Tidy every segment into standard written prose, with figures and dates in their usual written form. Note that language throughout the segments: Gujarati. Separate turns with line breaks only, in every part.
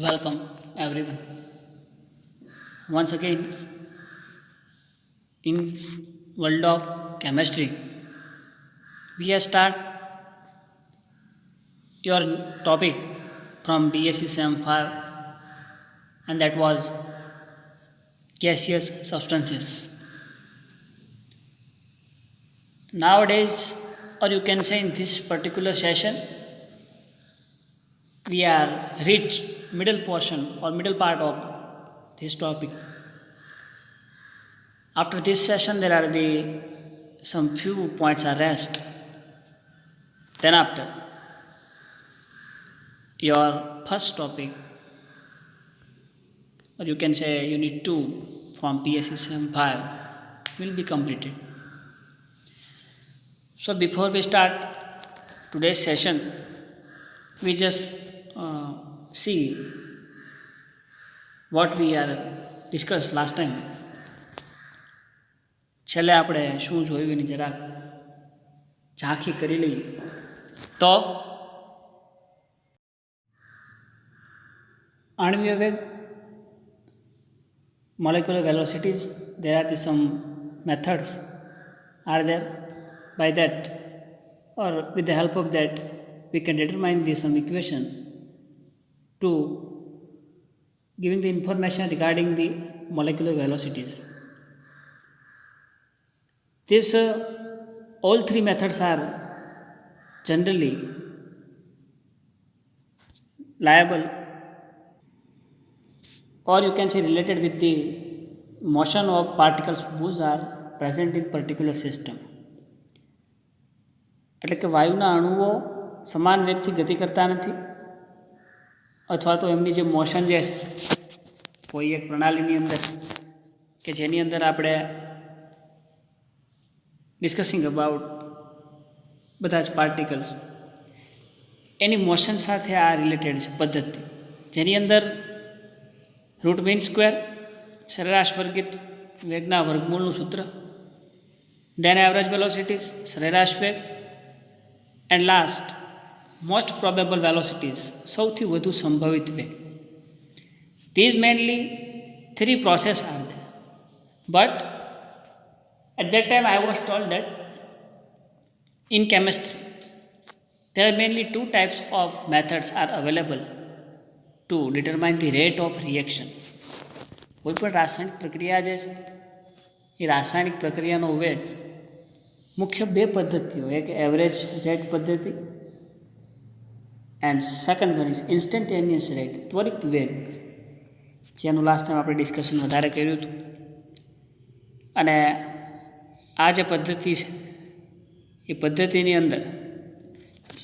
Welcome everyone. Once again in world of chemistry, we have start your topic from BSc Sem 5, and that was gaseous substances. Nowadays, or you can say in this particular session, we are reached middle portion or middle part of this topic. After this session, there are some few points are rest. Then after your first topic, or you can say unit 2 from PSC Sem 5 will be completed. So before we start today's session, we just see what we are discussed last time. છેલ્લે આપણે શું જોયું એની જરાક ઝાંખી કરી લઈએ તો આણ્વીય વેગ, molecular velocities, there are some methods are there. By that, or with the help of that, we can determine some equation to giving the information regarding the molecular velocities. This all three methods are generally liable, or you can say related with the motion of particles which are present in particular system. એટલે કે વાયુના અણુઓ સમાન વેગથી ગતિ કરતા નથી, અથવા તો એમની જે મોશન જે કોઈ એક પ્રણાલીની અંદર કે જેની અંદર આપણે ડિસ્કસિંગ અબાઉટ બધા જ પાર્ટિકલ્સ, એની મોશન સાથે આ રિલેટેડ છે પદ્ધતિ, જેની અંદર રૂટ મીન સ્ક્વેર, સરેરાશ વર્ગિત વેગના વર્ગમૂળનું સૂત્ર, દેન એવરેજ વેલોસિટીઝ, સરેરાશ વેગ, and last most probable velocities, સૌથી વધુ સંભવિત વેગ. These mainly three process are there, but at that time I was told that in chemistry there are mainly two types of methods are available to determine the rate of reaction. કોઈ પણ રાસાયણિક પ્રક્રિયા જે છે એ રાસાયણિક પ્રક્રિયાનો વેગ મુખ્ય બે પદ્ધતિઓ, એક એવરેજ રેટ પદ્ધતિ and second one is instantaneous rate, ત્વરિત વેગ, જેનું લાસ્ટ ટાઈમ આપણે ડિસ્કશન વધારે કર્યું હતું. અને આ જે પદ્ધતિ છે એ પદ્ધતિની અંદર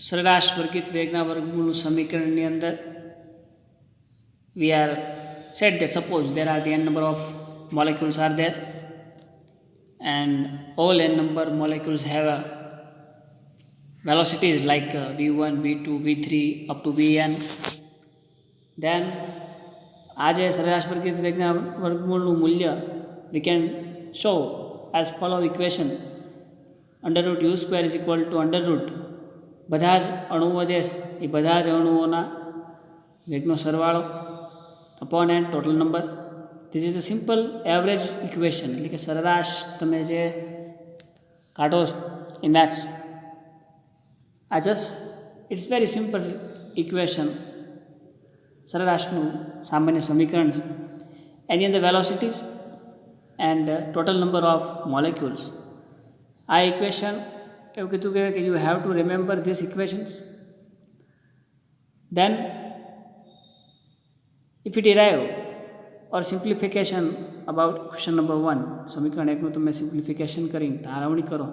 સરેરાશ વર્ગિત વેગના વર્ગમૂળનું સમીકરણની અંદર we are said that suppose there are the n number of molecules are there and all n number molecules have a velocities like v1, v2, v3 up to vn. then આ જે સરેરાશ વર્ગિત વેગના વર્ગમૂળનું મૂલ્ય we can show as follow equation: under root u square is equal to under root બધા જ અણુઓ જે છે એ બધા જ અણુઓના વેગનો સરવાળો upon n total number. This is a simple average equation, એટલે કે સરેરાશ તમે જે કાઢો in maths. It's very simple equation, સરેરાશનું સામાન્ય સમીકરણ છે. એની અંદર velocities and total number of molecules. આ ઇક્વેશન એવું કીધું કે you have to remember this equations. Then if you derive or simplification about question number 1, સમીકરણ 1 નું તમે સિમ્પ્લિફિકેશન કરીને તારવણી કરો,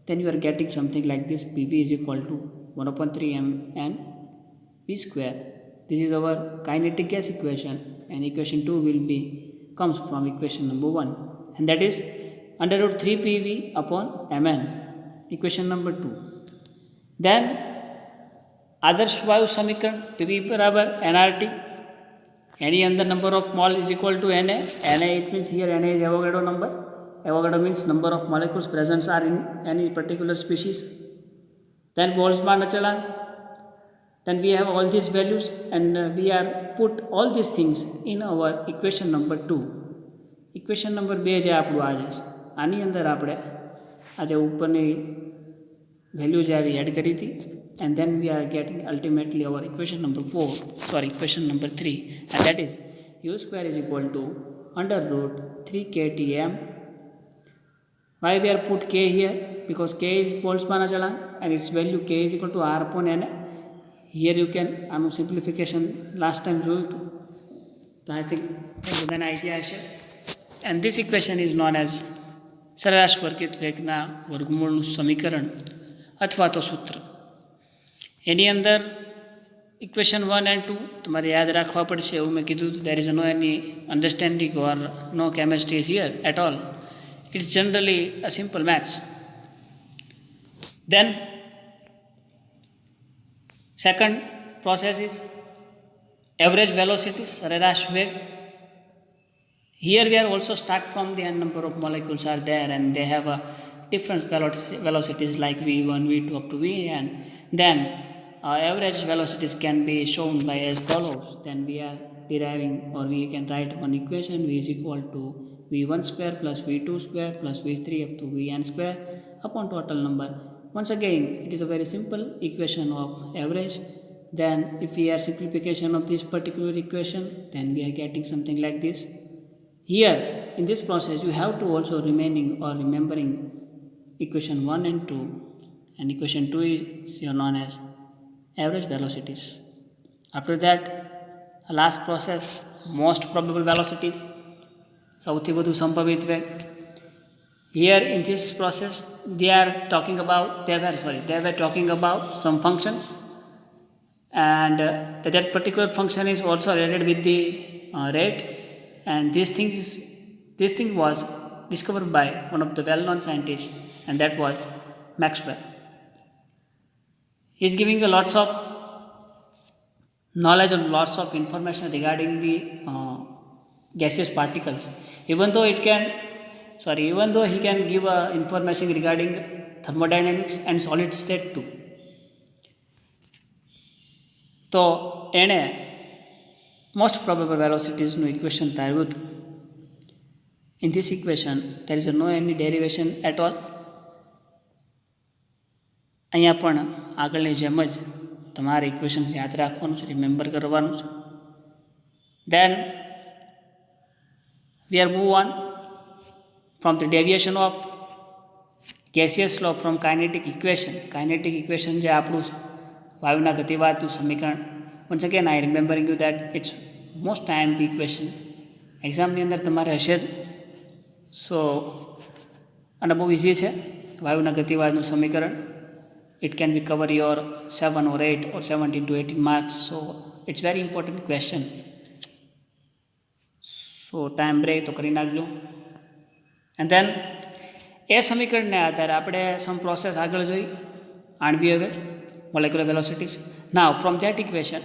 then you are getting something like this: pv is equal to 1/3 mn v square. This is our kinetic gas equation, and equation 2 will be comes from equation number 1, and that is under root 3 pv upon mn, equation number 2. then આદર્શ વાયુ સમીકરણ pv બરાબર nRT, any other number of mole is equal to Na. Na, it means here Na is Avogadro number. Avogadro means number of molecules present are in any particular species. Then Boltzmann अचलांक, then we have all these values and we are put all these things in our equation number 2. equation number 2 જે આપણું આ છે આની અંદર આપણે આ જે ઉપરની વેલ્યુ જે આવી એડ કરી હતી and then we are getting ultimately our equation number 3, and that is u square is equal to under root 3ktm. Why we are put k here? Because k is Boltzmann achalankh and its value k is equal to r upon n. Here you can આનું simplification last time જોયું હતું તો I think બધાને આઈડિયા હશે. And this equation is known as સરેરાશ વર્ગિત વેગના વર્ગમૂળનું સમીકરણ અથવા તો સૂત્ર. એની અંદર ઇક્વેશન 1 and 2 તમારે યાદ રાખવા પડશે એવું મેં કીધું. there is no any understanding or no chemistry here at all. It's generally a simple maths. Then second process is average velocity, સરેરાશ વેગ. Here we are also start from the n number of molecules are there and they have a different velocities like v1, v2 up to vn. Then average velocities can be shown by as follows. Then we are deriving or we can write one equation v is equal to v1 square plus v2 square plus v3 up to vn square upon total number. Once again it is a very simple equation of average. Then if we are simplification of this particular equation then we are getting something like this. Here in this process you have to also remaining or remembering equation 1 and 2, and equation 2 is known as average velocities. After that last process most probable velocities, સૌથી વધુ સંભવિત વેગ. Here in this process they were talking about some functions and that particular function is also related with the rate, and this thing was discovered by one of the well-known scientists, and that was Maxwell. He is giving a lots of knowledge and lots of information regarding the gaseous particles. Even though he can give information regarding thermodynamics and solid state too. તો એણે most probable velocities નું equation ધાર્યું હતું. In this equation there is no any derivation at all. અહીંયા પણ આગળની જેમ જ તમારે ઇક્વેશન્સ યાદ રાખવાનું છે, રિમેમ્બર કરવાનું છે. Then we are move on from the deviation of gaseous law from kinetic equation. Kinetic equation જે આપણું છે વાયુના ગતિવાદનું સમીકરણ. once again I remembering you that it's most IMP equation. એક્ઝામની અંદર તમારે હશે જ. સો અને બહુ ઇઝી છે વાયુના ગતિવાદનું સમીકરણ. It can be cover your 7 or 8 or 17 to 18 marks. So it's very important question. So time break તો કરી નાખજો. And then એ સમીકરણને આધારે આપણે some process આગળ જોઈ આણવીય વેગ, molecular velocities. Now from that equation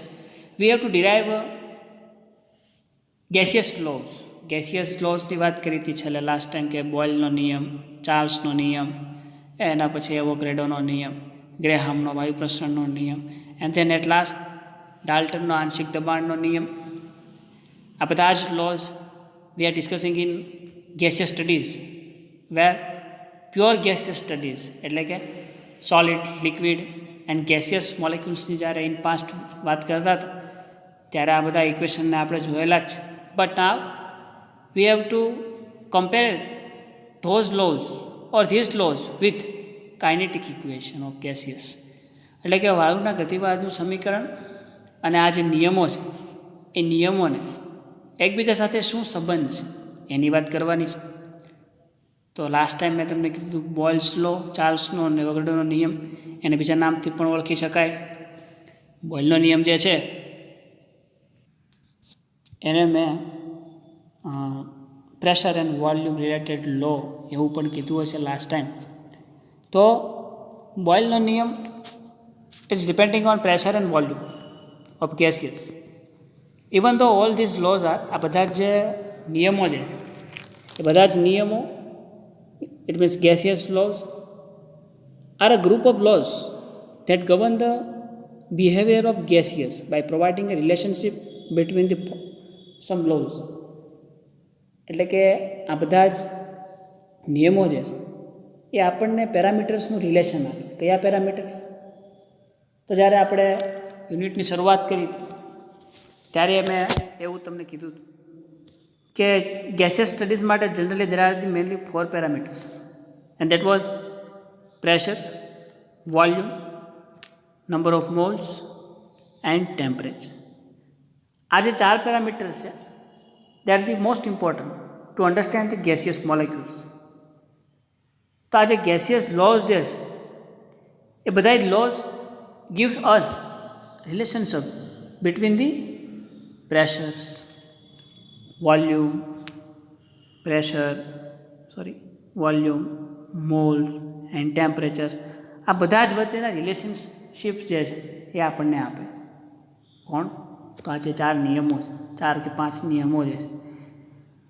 we have to derive gaseous laws. gaseous lawsની વાત કરી હતી છેલ્લે લાસ્ટ ટાઈમ કે બોયલનો નિયમ, ચાર્લ્સનો નિયમ, એના પછી એવોગ્રેડોનો નિયમ, ગ્રેહામનો વાયુ પ્રસરણનો નિયમ, એન્ડ ધેન એટ લાસ્ટ ડાલ્ટનનો આંશિક દબાણનો નિયમ. આ બધા જ lose we are discussing in gaseous studies, where pure gaseous studies એટલે કે સોલિડ, લિક્વિડ એન્ડ ગેસિયસ મોલેક્યુલ્સની જ્યારે ઇન પાસ્ટ વાત કરતા હતા ત્યારે આ બધા ઇક્વેશનને આપણે જોયેલા જ છે. But now we have to compare those laws or these laws with kinetic equation of gaseous. એટલે કે વાયુના ગતિવાદનું સમીકરણ અને આ જે નિયમો છે એ નિયમોને એકબીજા સાથે શું સંબંધ છે એની વાત કરવાની છે. તો લાસ્ટ ટાઈમ મેં તમને કીધું બોયલ્સ લો, ચાર્લ્સનો અને એવોગાડ્રોનો નિયમ, એને બીજા નામથી પણ ઓળખી શકાય. બોયલનો નિયમ જે છે એને મેં pressure and volume related law એવું પણ કીધું હશે લાસ્ટ ટાઈમ. તો બોયલનો નિયમ is depending on pressure and volume of gaseous. Even though all these laws are, આ બધા જે નિયમો જે છે એ બધા જ નિયમો, it means gaseous laws, are a group of laws that govern the behavior of gaseous by providing a relationship between the some laws. એટલે કે આ બધા જ નિયમો જે છે એ આપણને પેરામીટર્સનું રિલેશન આપે. કયા પેરામીટર્સ? તો જ્યારે આપણે યુનિટની શરૂઆત કરી હતી ત્યારે મેં એવું તમને કીધું હતું કે ગેસિયસ સ્ટડીઝ માટે generally there are the mainly 4 parameters and that was pressure, volume, number of moles and temperature. આ જે 4 પેરામીટર્સ છે they are the most important to understand the gaseous molecules. તો આ જે ગેસિયસ લોઝ જે છે એ બધા laws gives us relationship between the pressures, volume, moles and temperatures. આ બધા જ વચ્ચેના રિલેશનશિપ જે છે એ આપણને આપે છે. કોણ? તો આ જે 4 નિયમો છે, 4 કે 5 નિયમો જે છે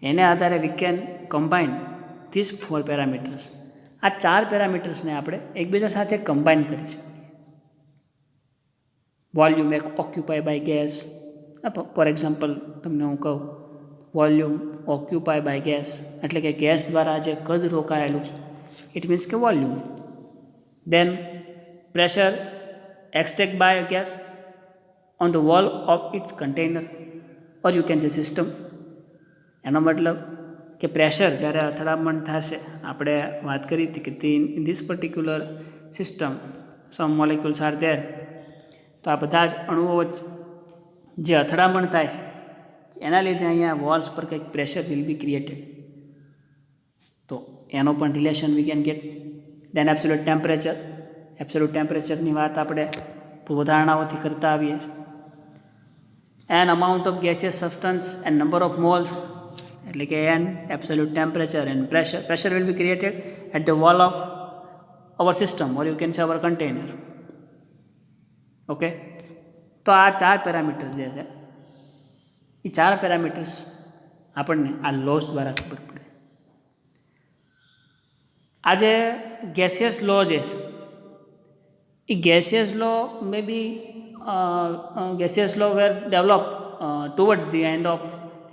એને આધારે we can combine these 4 parameters. આ 4 પેરામીટર્સને આપણે એકબીજા સાથે કમ્બાઇન કરી શકીએ. Volume occupy by gas, for example તમને હું કહું વોલ્યુમ ઓક્યુપાય બાય ગેસ એટલે કે ગેસ દ્વારા જે કદ રોકાયેલું છે ઇટ મીન્સ કે volume. Then pressure extract by gas on the wall of its container or you can say system. એનો મતલબ કે પ્રેશર જ્યારે અથડામણ થશે, આપણે વાત કરી હતી કે in this particular system some molecules are there. તો આ બધા જ અણુઓ જે અથડામણ થાય એના લીધે અહીંયા વોલ્સ પર કંઈક પ્રેશર વિલ બી ક્રિએટેડ. તો એનો પણ relation we can get. Then absolute ટેમ્પરેચરની વાત આપણે પૂર્વધારણાઓથી કરતા આવીએ છીએ. An amount of gaseous substance and number of moles એટલે કે an absolute temperature and pressure will be created at the wall of our system or you can say our container. Okay, તો આ 4 પેરામીટર્સ જે છે એ 4 પેરામીટર્સ આપણને આ લોસ દ્વારા ખબર પડે. આ જે ગેસિયસ લો જે છે એ gaseous law may be gaseous law were develop towards the end of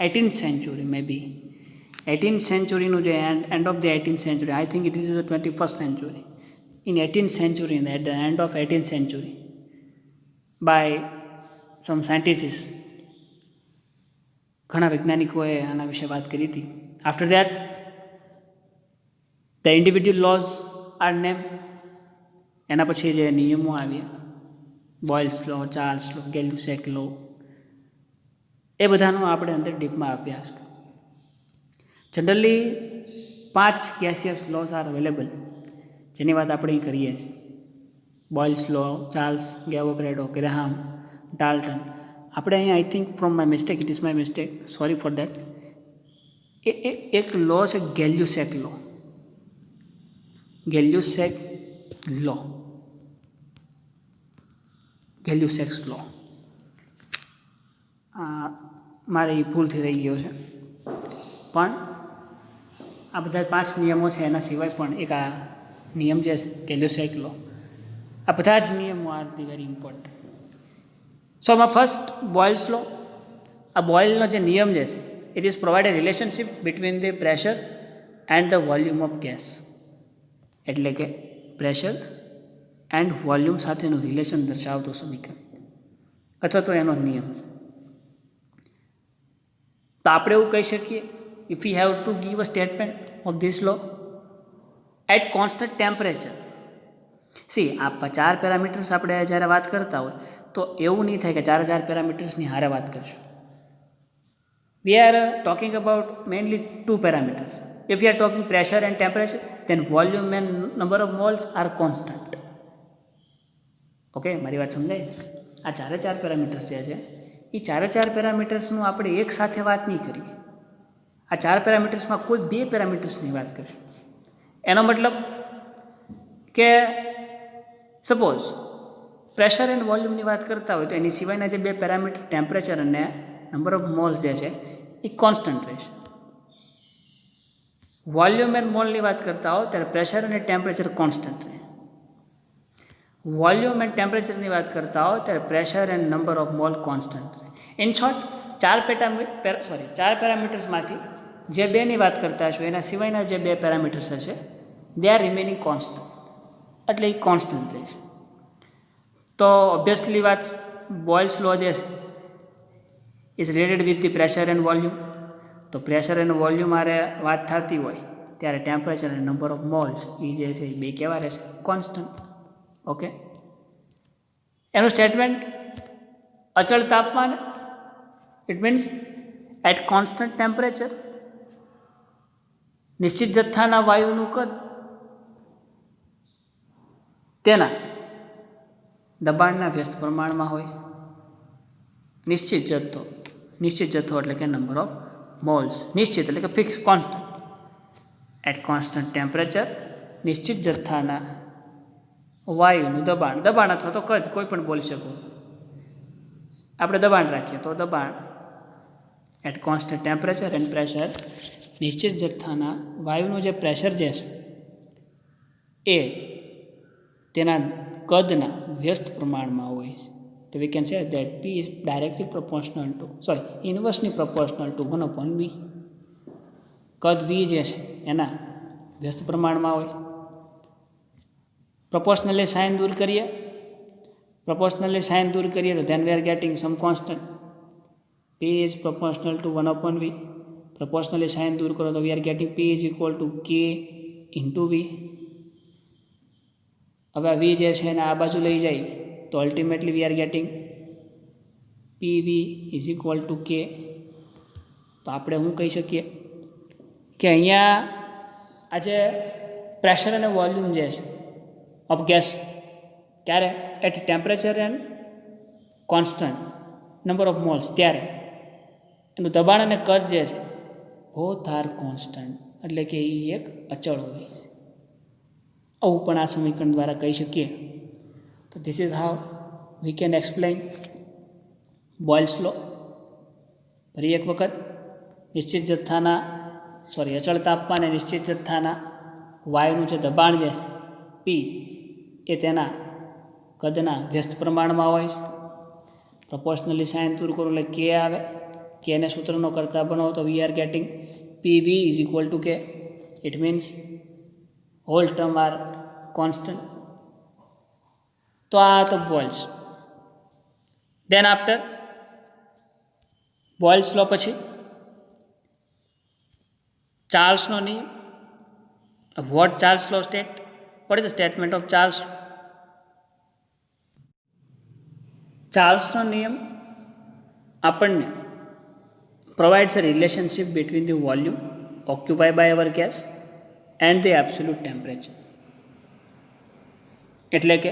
18th century may be 18th centuryનું જે end of the 18th century, I think it is the 21st century. In 18th century, at the end of 18th century by some scientists, ઘણા વૈજ્ઞાનિકોએ આના વિશે વાત કરી હતી. After that the individual laws are name. એના પછી જે નિયમો આવ્યા બોયલ્સ લો, ચાર્લ્સ લો, ગેલ્યુસેક લો, એ બધાનો આપણે અંદર ડીપમાં અભ્યાસ. Generally 5 gaseous lose R available જેની વાત આપણે અહીં કરીએ છીએ. Boyle's law, Charles, ગેવોગ્રેડો, Graham, Dalton. આપણે અહીંયા I think from my mistake, it is my mistake, sorry for that. એક લો છે ગેલ્યુસેક લો. ગેલ્યુસેક્સ લો. મારે એ ભૂલથી રહી ગયો છે. પણ આ બધા 5 નિયમો છે એના સિવાય પણ એક આ નિયમ જે છે ગેલ્યુસેક લો. આ બધા જ નિયમો આર ધી વેરી ઇમ્પોર્ટન્ટ. સો આમાં ફર્સ્ટ બોયલ્સ લો. આ બોયલનો જે નિયમ જે છે it is provide A relationship between the pressure and the volume of gas. એટલે કે પ્રેશર એન્ડ વોલ્યુમ સાથેનું રિલેશન દર્શાવતો સમીકરણ અથવા તો એનો નિયમ. તો આપણે એવું કહી શકીએ, if you have to give a statement of this law at constant temperature. See આ 4 પેરામીટર્સ આપણે જ્યારે વાત કરતા હોય તો એવું નહીં થાય કે 4 પેરામીટર્સની હારે વાત કરશું. વી are talking about mainly 2 parameters. If you are talking pressure and temperature then volume and number of moles are constant. Okay, મારી વાત સમજાય? આ 4 પેરામીટર્સ જે છે એ 4 પેરામીટર્સનું આપણે એક સાથે વાત નહીં કરીએ. આ 4 પેરામીટર્સમાં કોઈ 2 પેરામીટર્સની વાત કરીશું. એનો મતલબ કે સપોઝ પ્રેશર એન્ડ વોલ્યુમની વાત કરતા હોય તો એની સિવાયના જે 2 પેરામીટર ટેમ્પરેચર અને નંબર ઓફ મોલ્સ જે છે એ કોન્સ્ટન્ટ રહેશે. વોલ્યુમ એન્ડ મોલની વાત કરતા હો ત્યારે પ્રેશર અને ટેમ્પરેચર કોન્સ્ટન્ટ રહે. વોલ્યુમ એન્ડ ટેમ્પરેચરની વાત કરતા હો ત્યારે pressure and number of mall constant. In short ચાર પેરામીટર્સમાંથી જે બેની વાત કરતા હશો એના સિવાયના જે બે પેરામીટર્સ હશે દે આર રિમેનિંગ કોન્સ્ટન્ટ, એટલે એ કોન્સ્ટન્ટ રહેશે. તો ઓબ્વિયસલી વાત બોયલ્સ લો જે છે is related with the pressure and volume. તો પ્રેશર એન્ડ વોલ્યુમ આરે વાત થતી હોય ત્યારે ટેમ્પરેચર અને નંબર ઓફ મોલ્સ એ જે છે એ બે કેવા રહેશે? કોન્સ્ટન્ટ. ઓકે, એનું સ્ટેટમેન્ટ અચળ તાપમાન, it means at constant temperature નિશ્ચિત જથ્થાના વાયુનું કદ તેના દબાણના વ્યસ્ત પ્રમાણમાં હોય. નિશ્ચિત જથ્થો એટલે કે નંબર ઓફ મોલ્સ, નિશ્ચિત એટલે કે fix constant. At constant temperature નિશ્ચિત જથ્થાના વાયુનું દબાણ અથવા તો કદ કોઈ પણ બોલી શકો. આપણે દબાણ રાખીએ તો દબાણ at constant temperature and pressure, નિશ્ચિત જથ્થાના વાયુનું જે પ્રેશર જે છે એ તેના કદના વ્યસ્ત પ્રમાણમાં હોય છે. તો we can say that P is directly proportional to inversely proportional to 1/V. કદ V જે છે એના વ્યસ્ત પ્રમાણમાં હોય. પ્રોપોર્શનલી સાઇન દૂર કરીએ તો then we are getting some constant. P is proportional to 1/V. Proportionally sign દૂર કરો તો we are getting P is equal to K into V. હવે V જે છે એને આ બાજુ લઈ જાય તો ultimately V are getting PV is equal to K. તો આપણે શું કહી શકીએ કે અહીંયા આજે પ્રેશર અને વોલ્યુમ જે છે ઓફ ગેસ ત્યારે at temperature and constant number of moles ત્યારે એનું દબાણ અને કદ જે છે બોથ આર કોન્સ્ટન્ટ, એટલે કે એ એક અચળ હોય. આવું પણ આ સમીકરણ દ્વારા કહી શકીએ. તો this is how we can explain Boyle's law. ફરી એક વખત અચળ તાપમાને નિશ્ચિત જથ્થાના વાયુનું જે દબાણ જે છે P એ તેના કદના વ્યસ્ત પ્રમાણમાં હોય છે. પ્રોપોર્શનલી સાઇન દૂર કરો એટલે K આવે. Kને સૂત્રનો કરતા બનાવો તો we are getting PV is equal to K. It means whole term are constant. તો આ તો Boyle's. Then after Boyle's law પછી ચાર્લ્સનો નિયમ. What Charles law state? What is the statement of Charles? ચાર્લ્સનો નિયમ આપણને provides a relationship between the volume occupied by our gas and the absolute temperature. એટલે કે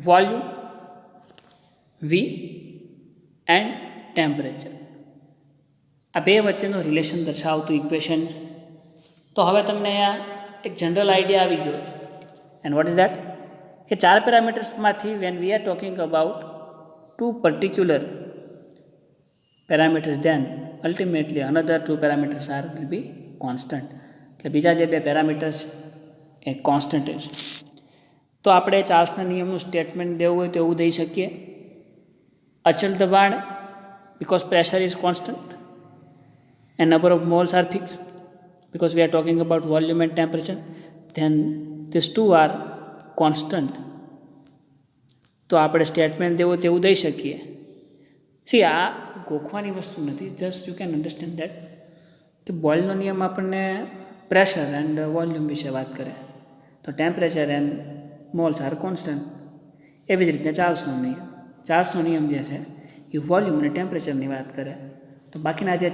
વોલ્યુમ V એન્ડ ટેમ્પરેચર આ બે વચ્ચેનો રિલેશન દર્શાવતું ઇક્વેશન. તો હવે તમને અહીંયા એક જનરલ આઈડિયા આવી ગયો છે. એન્ડ વોટ ઇઝ ધેટ કે ચાર પેરામીટર્સમાંથી when we are talking about two particular parameters, then ultimately another two parameters will be constant. એટલે બીજા જે બે પેરામીટર્સ એ કોન્સ્ટન્ટ છે. તો આપણે ચાર્લ્સના નિયમનું સ્ટેટમેન્ટ દેવું હોય તો એવું દઈ શકીએ. અચળ દબાણ because pressure is constant and number of moles are fixed because we are talking about volume and temperature, then these two are constant. તો આપણે સ્ટેટમેન્ટ દેવું તેવું દઈ શકીએ. આ ગોખવાની વસ્તુ નથી, just you can understand that કે બોયલનો નિયમ આપણને પ્રેશર એન્ડ વોલ્યુમ વિશે વાત કરે, તો temperature and moles are constant. એવી જ રીતે ચાર્લ્સનો નિયમ જે છે એ વોલ્યુમ અને ટેમ્પરેચરની વાત કરે. તો બાકીના જે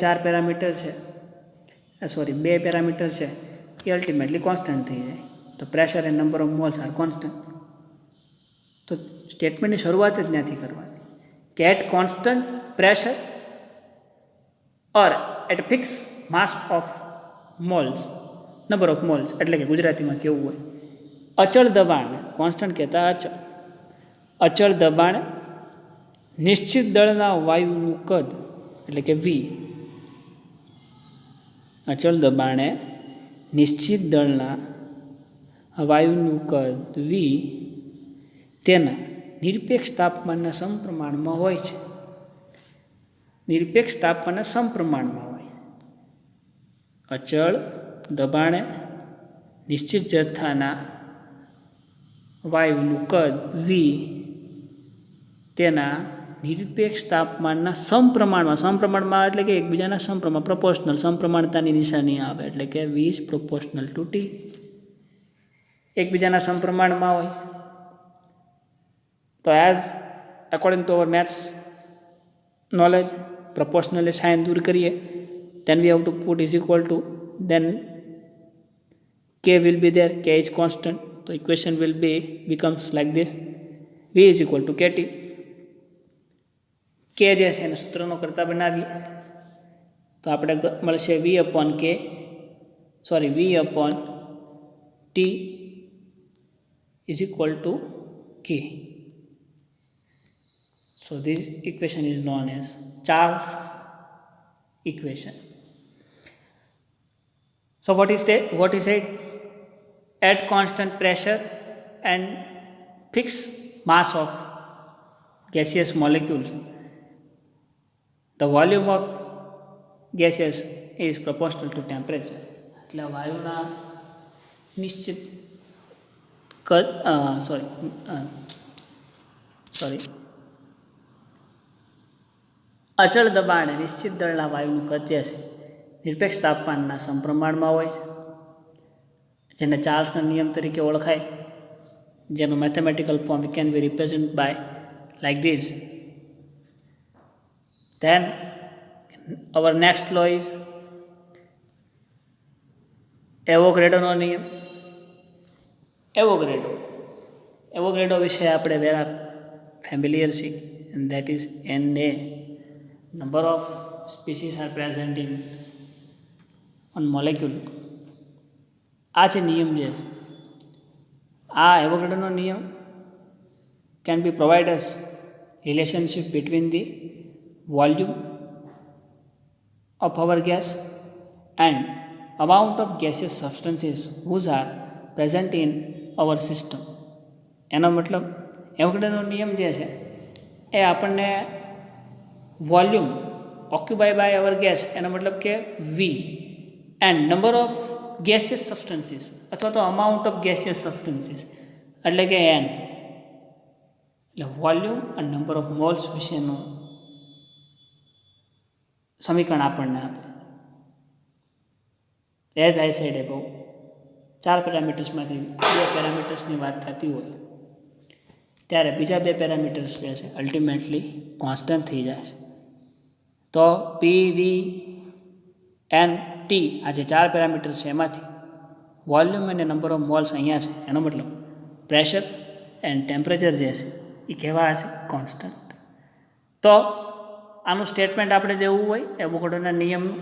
બે પેરામીટર છે એ અલ્ટિમેટલી કોન્સ્ટન્ટ થઈ જાય. તો pressure and number of moles are constant. તો સ્ટેટમેન્ટની શરૂઆત જ ત્યાંથી કરવાની કે at constant pressure or at fix mass of moles number of moles, એટલે કે ગુજરાતીમાં કેવું હોય અચળ દબાણ, કોન્સ્ટન્ટ કહેતા અચળ દબાણ નિશ્ચિત દળના વાયુનું કદ એટલે કે V. અચળ દબાણે નિશ્ચિત દળના વાયુનું કદ V તેના નિરપેક્ષ તાપમાનના સમપ્રમાણમાં હોય છે. નિરપેક્ષ તાપમાનના સમપ્રમાણમાં હોય. અચળ દબાણે નિશ્ચિત જથ્થાના વાયુનું કદ V તેના નિરપેક્ષ તાપમાનના સમપ્રમાણમાં એટલે કે એકબીજાના સમપ્રમાણ, પ્રપોર્શનલ, સમપ્રમાણતાની નિશાની આવે એટલે કે V is proportional to T. એકબીજાના સમપ્રમાણમાં હોય તો as according to our maths knowledge proportionally sign દૂર કરીએ, then we have to put is equal to, then K will be there, K is constant, so equation will be becomes like this, V is equal to KT. K જે છે એને સૂત્રનો કરતા બનાવીએ તો આપણે મળશે V upon T is equal to K. So this equation is known as Charles equation. So what is it? At constant pressure and fixed mass of gaseous molecules, the volume of gases is proportional to temperature. એટલે વાયુના નિશ્ચિત કદ અચળ દબાણે નિશ્ચિત દળના વાયુનું કદ જે છે નિરપેક્ષ તાપમાનના સમપ્રમાણમાં હોય છે, જેને ચાર્લ્સના નિયમ તરીકે ઓળખાય, જેનું mathematical form can be represent by like this. Then our next law is એવોગાડ્રોનો નિયમ. એવોગાડ્રો વિશે આપણે વેરા ફેમિલિયર છીએ, and that is Na. Number of species are present in on molecule. આ છે નિયમ જે છે, આ એવોગાડ્રોનો નિયમ can be provide us relationship between the volume of our gas and amount of gaseous substances which are present in our system. એનો મતલબ એવોગાડ્રોનો નિયમ જે છે એ આપણને volume occupy by our gas, એનો મતલબ કે V, and number of gaseous substances અથવા તો અમાઉન્ટ ઓફ ગેસિયસ સબસ્ટન્સીસ એટલે કે N, એટલે વોલ્યુમ અને નંબર ઓફ મોલ્સ વિશેનું સમીકરણ આપણને આપે. એઝ આઈ સેડ એબવ, 4 પેરામીટર્સમાંથી 2 પેરામીટર્સની વાત થતી હોય ત્યારે બીજા 2 પેરામીટર્સ જે છે અલ્ટિમેટલી કોન્સ્ટન્ટ થઈ જાય છે. તો P, V and T આ જે 4 પેરામીટર્સ છે એમાંથી વોલ્યુમ અને નંબર ઓફ મોલ્સ અહીંયા છે, એનો મતલબ પ્રેશર એન્ડ ટેમ્પરેચર જે છે એ કેવા હશે? કોન્સ્ટન્ટ. તો આનું સ્ટેટમેન્ટ આપણે જેવું હોય એવોગાડ્રોના નિયમનું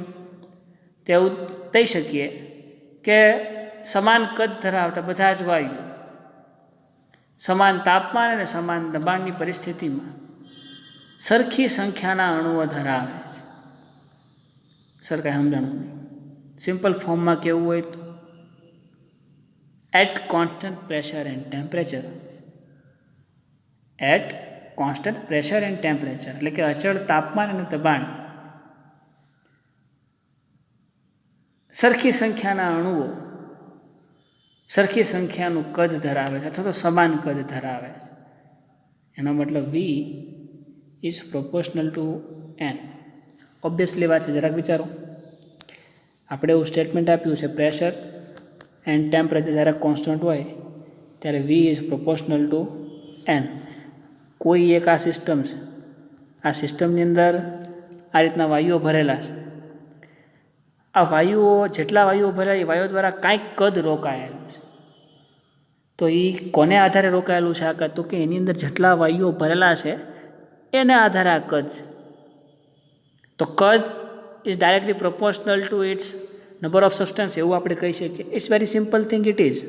તેવું કહી શકીએ કે સમાન કદ ધરાવતા બધા જ વાયુ સમાન તાપમાન અને સમાન દબાણની પરિસ્થિતિમાં સરખી સંખ્યાના અણુઓ ધરાવે છે. સરખા સમજાણું નહીં, સિમ્પલ ફોર્મમાં કેવું હોય તો at constant pressure and temperature, at constant pressure and temperature એટલે કે અચળ તાપમાન અને દબાણ સરખી સંખ્યાના અણુઓ સરખી સંખ્યાનું કદ ધરાવે છે અથવા તો સમાન કદ ધરાવે છે. એનો મતલબ V is proportional two N. Obviously વાત છે, જરાક વિચારો. આપણે એવું સ્ટેટમેન્ટ આપ્યું છે પ્રેશર એન્ડ ટેમ્પરેચર જ્યારે કોન્સ્ટન્ટ હોય ત્યારે V is proportional two N. કોઈ એક આ સિસ્ટમ છે, આ સિસ્ટમની અંદર આ રીતના વાયુઓ ભરેલા છે. આ વાયુઓ જેટલા વાયુઓ ભરેલા એ વાયુઓ દ્વારા કાંઈક કદ રોકાયેલું છે. તો એ કોને આધારે રોકાયેલું છે આ કદ? તો કે એની અંદર જેટલા વાયુઓ ભરેલા છે એને આધારે આ કદ છે. તો કદ is directly proportional to its number of substance, એવું આપણે કહી શકીએ. It's very simple thing it is.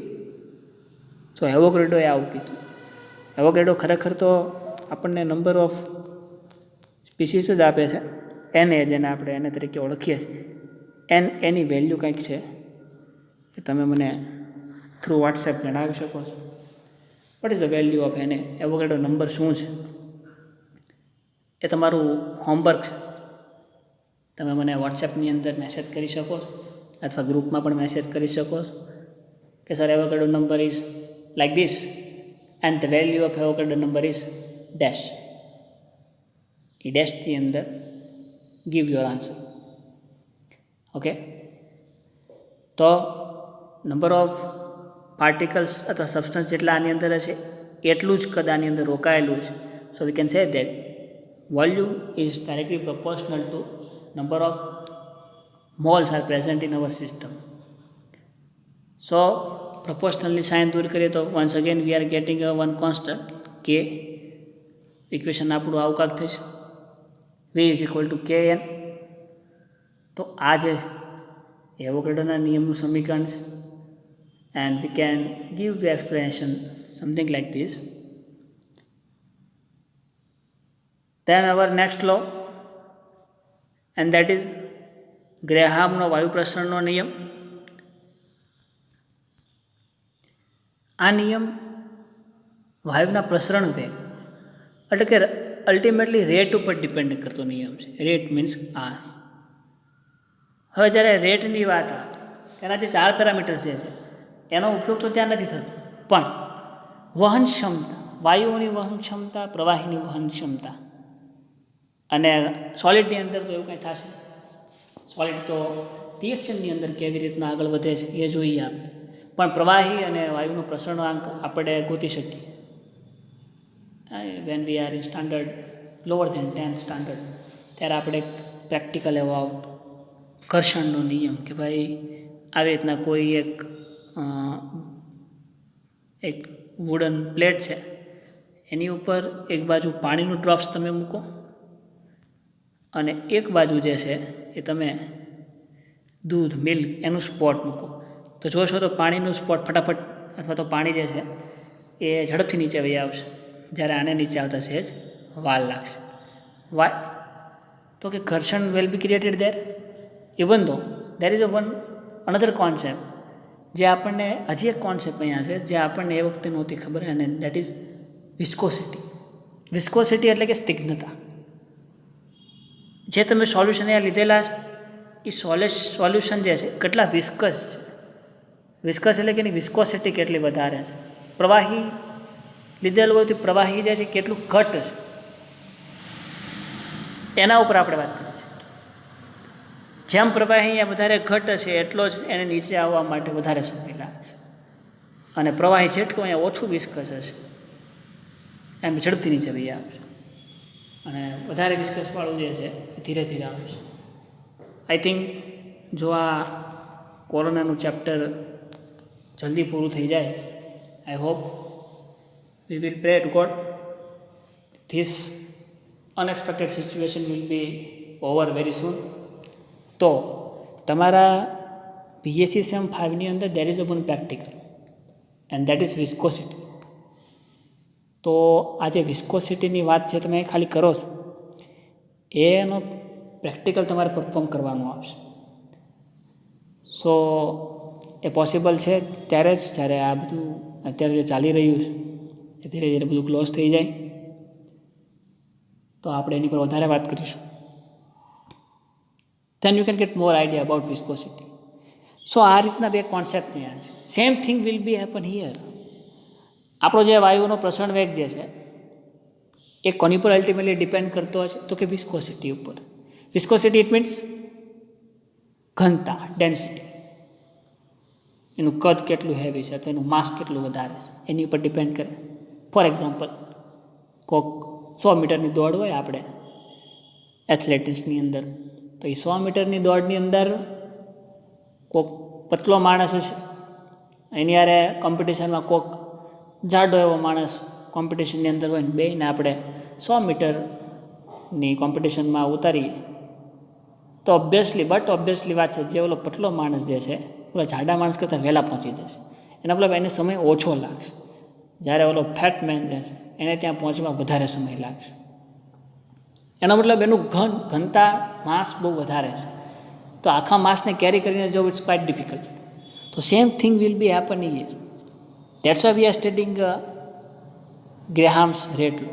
So એવોગાડ્રોએ આવું કીધું. એવોગાડ્રો ખરેખર તો આપણને નંબર ઓફ સ્પીસીસ જ આપે છે, એને જેને આપણે એને તરીકે ઓળખીએ છીએ. એની વેલ્યુ કંઈક છે કે તમે મને થ્રુ વોટ્સએપ જણાવી શકો છો. Vote is the value of એને એવોગાડ્રો નંબર શું છે એ તમારું હોમવર્ક છે. તમે મને વોટ્સએપની અંદર મેસેજ કરી શકો અથવા ગ્રુપમાં પણ મેસેજ કરી શકો કે sir Avogadro number is like this and the value of Avogadro number is dash. એ ડેશની અંદર ગીવ યોર આન્સર. ઓકે, તો નંબર ઓફ પાર્ટિકલ્સ અથવા સબસ્ટન્સ જેટલા આની અંદર હશે એટલું જ કદ આની અંદર રોકાયેલું છે. So we can say that volume is directly proportional to number of moles are present in our system. So proportionally sign દૂર કરીએ તો once again we are getting a one constant k. Equation આપણું આવું કાંક થશે v is equal to kn. તો આ જે એવોગાડ્રોના નિયમનું સમીકરણ છે and we can give the explanation something like this. Then our next law, and that is ગ્રેહામનો વાયુ પ્રસરણનો નિયમ. આ નિયમ વાયુના પ્રસરણ વેગ એટલે કે અલ્ટિમેટલી રેટ ઉપર ડિપેન્ડ કરતો નિયમ છે. Rate means R. હવે જ્યારે રેટની વાત આવે તેના જે 4 પેરામીટર્સ છે એનો ઉપયોગ તો ત્યાં નથી થતો, પણ વહન ક્ષમતા, વાયુઓની વહન ક્ષમતા, પ્રવાહીની વહન ક્ષમતા અને સોલિડની અંદર તો એવું કંઈ થશે. સોલિડ તો રિએક્શનની અંદર કેવી રીતના આગળ વધે છે એ જોઈએ આપણે, પણ પ્રવાહી અને વાયુનો પ્રસરણાંક આપણે ગોતી શકીએ when we are in standard lower than 10th standard. ત્યારે આપણે પ્રેક્ટિકલ એવો ઘર્ષણનો નિયમ કે ભાઈ આવી રીતના કોઈ એક વુડન પ્લેટ છે એની ઉપર એક બાજુ પાણીનું ડ્રોપ્સ તમે મૂકો અને એક બાજુ જે છે એ તમે દૂધ મિલ્ક એનું સ્પોટ મૂકો, તો જોશો તો પાણીનું સ્પોટ ફટાફટ અથવા તો પાણી જે છે એ ઝડપથી નીચે વહી આવશે, જ્યારે આને નીચે આવતા સહેજ વાર લાગશે. વાય? તો કે ઘર્ષણ will be created there, even ધો there is a one another concept જે આપણને હજી એક કોન્સેપ્ટ અહીંયા છે જે આપણને એ વખતે નહોતી ખબર, અને દેટ ઇઝ વિસ્કોસિટી. વિસ્કોસિટી એટલે કે સ્નિગ્ધતા. જે તમે સોલ્યુશન અહીંયા લીધેલા એ સોલ્યુશન જે છે કેટલા વિસ્કસ છે. વિસ્કસ એટલે કે એની વિસ્કોસિટી કેટલી વધારે છે. પ્રવાહી લીધેલું હોય તો પ્રવાહી જે છે કેટલું ઘટ છે એના ઉપર આપણે વાત કરીએ છીએ. જેમ પ્રવાહી અહીંયા વધારે ઘટ છે એટલો જ એને નીચે આવવા માટે વધારે સમય લાગશે, અને પ્રવાહી જેટલું અહીંયા ઓછું વિસ્કસ હશે એમ ઝડપથી નીચે વહી આવશે, અને વધારે વિસ્કસવાળું જે છે એ ધીરે ધીરે આવશે. આઈ થિંક જો આ કોરોનાનું ચેપ્ટર જલ્દી પૂરું થઈ જાય, I hope we will pre two God this unexpected situation will be over very સૂન. તો તમારા બીએસસી સેમ 5ની અંદર there is a one practical and that is viscosity. તો આ જે વિસ્કોસિટીની વાત છે તમે ખાલી કરો છો એનો પ્રેક્ટિકલ તમારે પરફોર્મ કરવાનું આવશે. સો એ પોસિબલ છે ત્યારે જ જ્યારે આ બધું અત્યારે જે ચાલી રહ્યું છે એ ધીરે ધીરે બધું ક્લોઝ થઈ જાય તો આપણે એની પર વધારે વાત કરીશું. then you can get more idea about viscosity. સો આ રીતના બે કોન્સેપ્ટ ત્યાં છે. Same thing will be happen here. આપણો જે વાયુનો પ્રસરણ વેગ જે છે એ કોની પર અલ્ટિમેટલી ડિપેન્ડ કરતો હશે તો કે વિસ્કોસિટી ઉપર. વિસ્કોસિટી ઇટ મીન્સ ઘનતા, ડેન્સિટી. એનું કદ કેટલું હેવી છે અથવા એનું માસ કેટલું વધારે છે એની ઉપર ડિપેન્ડ કરે. ફોર એક્ઝામ્પલ કોક 100 મીટરની દોડ હોય આપણે એથ્લેટિક્સની અંદર, તો એ 100 મીટરની દોડની અંદર કોક પતલો માણસ હશે, એની યારે કોમ્પિટિશનમાં કોક જાડો એવો માણસ કોમ્પિટિશનની અંદર હોય ને બેને આપણે 100 મીટરની કોમ્પિટિશનમાં ઉતારીએ તો ઓબ્વિયસલી વાત છે જે ઓલો પતલો માણસ જે છે ઓલા જાડા માણસ કરતાં વહેલા પહોંચી જશે. એના મતલબ એને સમય ઓછો લાગશે, જ્યારે ઓલો ફેટ મેન જે છે એને ત્યાં પહોંચવામાં વધારે સમય લાગશે. એનો મતલબ એનું ઘનતા માસ બહુ વધારે છે, તો આખા માસને કેરી કરીને જવું ઇટ્સ ક્વાઇટ ડિફિકલ્ટ. તો same thing will be happen here. That's why we are studying Graham's rate law.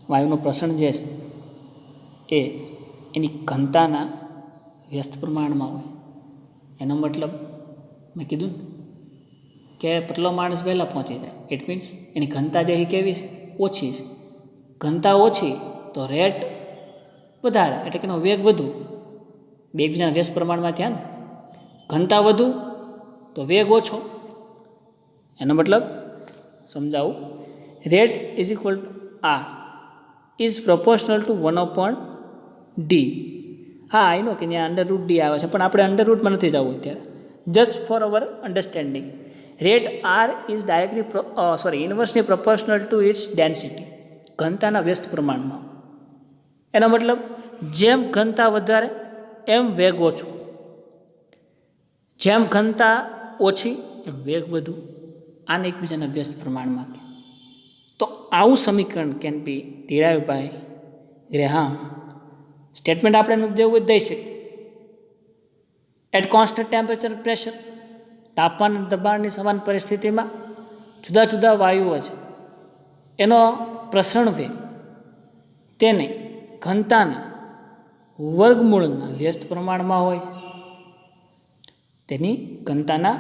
વાયુનું પ્રસરણ જે છે એ એની ઘનતાના વ્યસ્ત પ્રમાણમાં હોય. એનો મતલબ મેં કીધું ને કે પતલો માણસ વહેલા પહોંચી જાય. ઇટ મીન્સ એની ઘનતા જે કેવી છે? ઓછી છે. ઘનતા ઓછી તો રેટ વધારે, એટલે કે એનો વેગ વધુ. બે એકબીજાના વ્યસ્ત પ્રમાણમાં થયા ને. ઘનતા વધુ તો વેગ ઓછો. એનો મતલબ સમજાવું, rate is equal to R is proportional to 1/d. હા, આઈ નો કે ત્યાં અંડરરૂટ ડી આવે છે, પણ આપણે અંડરરૂટમાં નથી જવું અત્યારે. Just for our understanding, rate R is directly inversely proportional to its density. ઘનતાના વ્યસ્ત પ્રમાણમાં. એનો મતલબ જેમ ઘનતા વધારે એમ વેગ ઓછો, જેમ ઘનતા ઓછી એમ વેગ વધુ. આને એકબીજાના વ્યસ્ત પ્રમાણમાં. તો આવું સમીકરણ can be derive by Graham. Statement આપણે દેવું દઈ શકીએ. એટ કોન્સ્ટન્ટ ટેમ્પરેચર પ્રેશર, તાપમાન અને દબાણની સમાન પરિસ્થિતિમાં જુદા જુદા વાયુઓ છે એનો પ્રસરણ વેગ તેને ઘનતાના વર્ગમૂળના વ્યસ્ત પ્રમાણમાં હોય. તેની ઘનતાના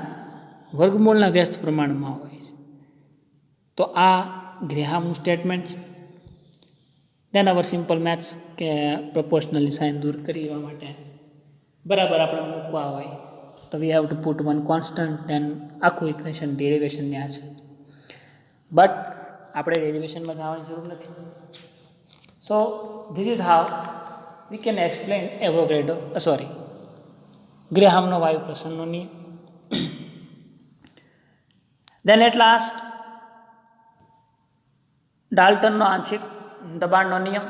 વર્ગમૂળના વ્યસ્ત પ્રમાણમાં હોય છે. તો આ ગ્રેહામનું સ્ટેટમેન્ટ છે. દેન અવર સિમ્પલ મેથ્સ કે પ્રપોર્શનલી સાઇન દૂર કરવા માટે બરાબર આપણે મૂકવા હોય તો we have to put one constant, then આખું ઇક્વેશન ડેરિવેશન ત્યાં છે. બટ આપણે ડેરિવેશનમાં જવાની જરૂર નથી. So this is how we can explain ગ્રેહામનો વાયુ પ્રસરણનો નિયમ. દેન એટ લાસ્ટ ડાલ્ટનનો આંશિક દબાણનો નિયમ.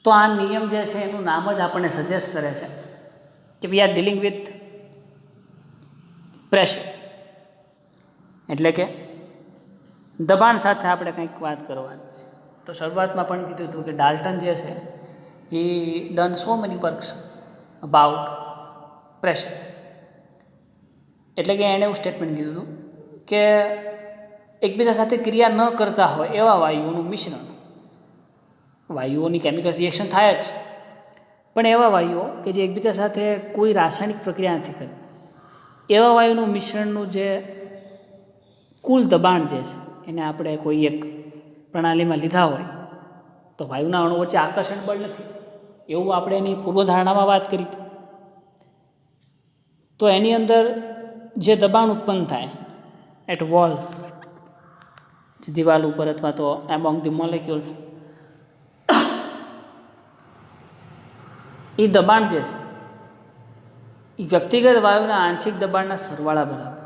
તો આ નિયમ જે છે એનું નામ જ આપણને સજેસ્ટ કરે છે કે we are dealing with pressure, એટલે કે દબાણ સાથે આપણે કંઈક વાત કરવાની છે. તો શરૂઆતમાં પણ કીધું હતું કે ડાલ્ટન જે છે એ done so many works about pressure. એટલે કે એણે એવું સ્ટેટમેન્ટ કીધું હતું કે એકબીજા સાથે ક્રિયા ન કરતા હોય એવા વાયુઓનું મિશ્રણ, વાયુઓની કેમિકલ રિએક્શન થાય જ, પણ એવા વાયુઓ કે જે એકબીજા સાથે કોઈ રાસાયણિક પ્રક્રિયા નથી કરતી, એવા વાયુનું મિશ્રણનું જે કુલ દબાણ જે છે એને આપણે કોઈ એક પ્રણાલીમાં લીધા હોય તો વાયુના અણુ વચ્ચે આકર્ષણ બળ નથી, એવું આપણે એની પૂર્વધારણામાં વાત કરી હતી. તો એની અંદર જે દબાણ ઉત્પન્ન થાય એટ વોલ્સ, દિવાલ ઉપર અથવા તો એમોંગ ધી મોલેક્યુલ્સ, એ દબાણ જે છે એ વ્યક્તિગત વાયુના આંશિક દબાણના સરવાળા બરાબર.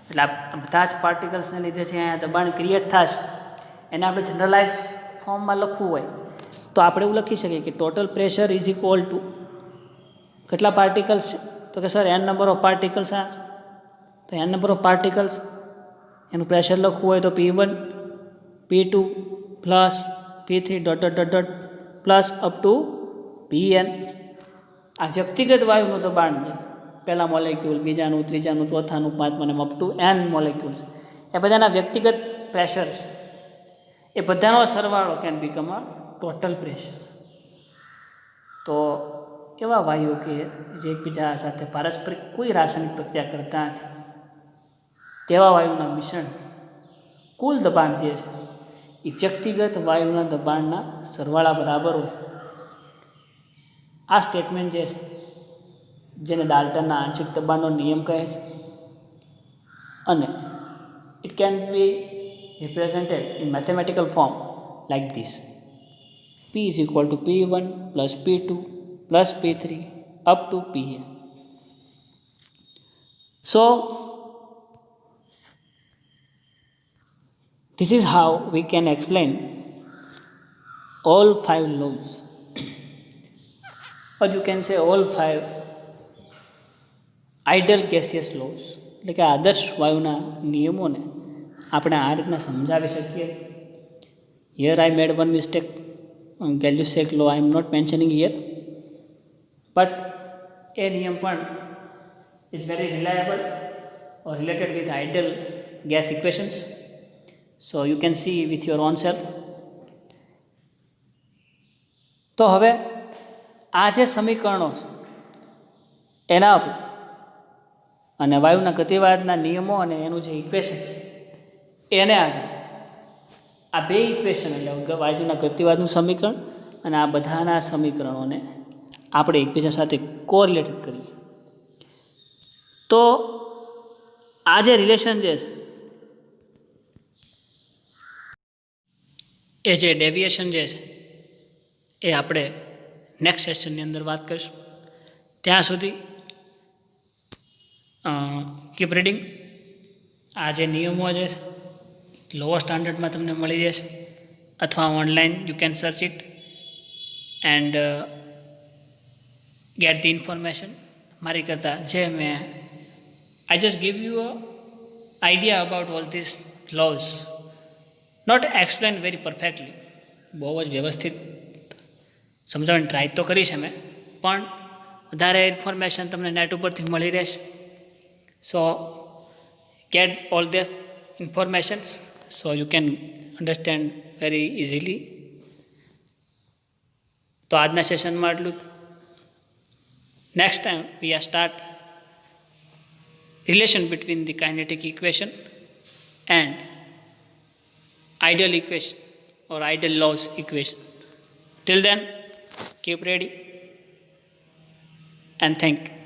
એટલે આ બધા જ પાર્ટિકલ્સને લીધે છે અહીંયા દબાણ ક્રિએટ થશે. એને આપણે જનરલાઇઝ ફોર્મમાં લખવું હોય તો આપણે એવું લખી શકીએ કે total pressure is equal to કેટલા પાર્ટિકલ્સ છે, તો કે sir n number of particles આ, તો એન નંબર ઓફ પાર્ટિકલ્સ એનું પ્રેશર લખવું હોય તો P1 P2 plus P3 dot dot dot dot plus up to Pn. આ વ્યક્તિગત વાયુનું દબાણ છે, પહેલા મોલેક્યુલ, બીજાનું, ત્રીજાનું, ચોથાનું, પાંચમાનું અપ ટુ n મોલેક્યુલ્સ, એ બધાના વ્યક્તિગત પ્રેશર છે. એ બધાનો સરવાળો can become a total pressure. તો એવા વાયુઓ કે જે એકબીજા સાથે પારસ્પરિક કોઈ રાસાયણિક પ્રક્રિયા કરતા નથી તેવા વાયુના મિશ્રણ કુલ દબાણ જે છે એ વ્યક્તિગત વાયુના દબાણના સરવાળા બરાબર હોય. આ સ્ટેટમેન્ટ જે છે જેને ડાલ્ટનના આંશિક દબાણનો નિયમ કહે છે, અને it can be represented in mathematical form like this: P is equal to P1 plus P2 plus P3 up to Pn. So this is how we can explain all 5 laws, or you can say all 5 ideal gaseous laws. એટલે કે આદર્શ વાયુના નિયમોને આપણે આ રીતના સમજાવી શકીએ. Here I made one mistake. Gay-Lussac law I am not mentioning here, but a નિયમ પણ is very reliable or related with ideal gas equations. So you can see with your own self. તો હવે આ જે સમીકરણો છે એના ઉપર અને વાયુના ગતિવાદના નિયમો અને એનું જે ઇક્વેશન છે એને આધારે આ બે ઇક્વેશન એટલે વાયુના ગતિવાદનું સમીકરણ અને આ બધાના સમીકરણોને આપણે એકબીજા સાથે કોરિલેટેડ કરીએ તો આ જે રિલેશન જે છે એ જે ડેવિએશન જે છે એ આપણે નેક્સ્ટ સેશનની અંદર વાત કરીશું. ત્યાં સુધી કીપ રીડિંગ. આ જે નિયમો જે છે લોઅર સ્ટાન્ડર્ડમાં તમને મળી જશે અથવા online you can search it and get the information. મારી કરતાં જે મેં I just give you a idea about all these laws, not explain very perfectly. બહુ જ વ્યવસ્થિત સમજાવવાની ટ્રાય તો કરી છે મેં, પણ વધારે ઇન્ફોર્મેશન તમને નેટ ઉપરથી મળી રહેશે. So get all this informations so you can understand very easily. તો આજના સેશનમાં એટલું જ. Next time we are start relation between the kinetic equation and ideal equation or ideal laws equation. Till then, keep ready and thank you.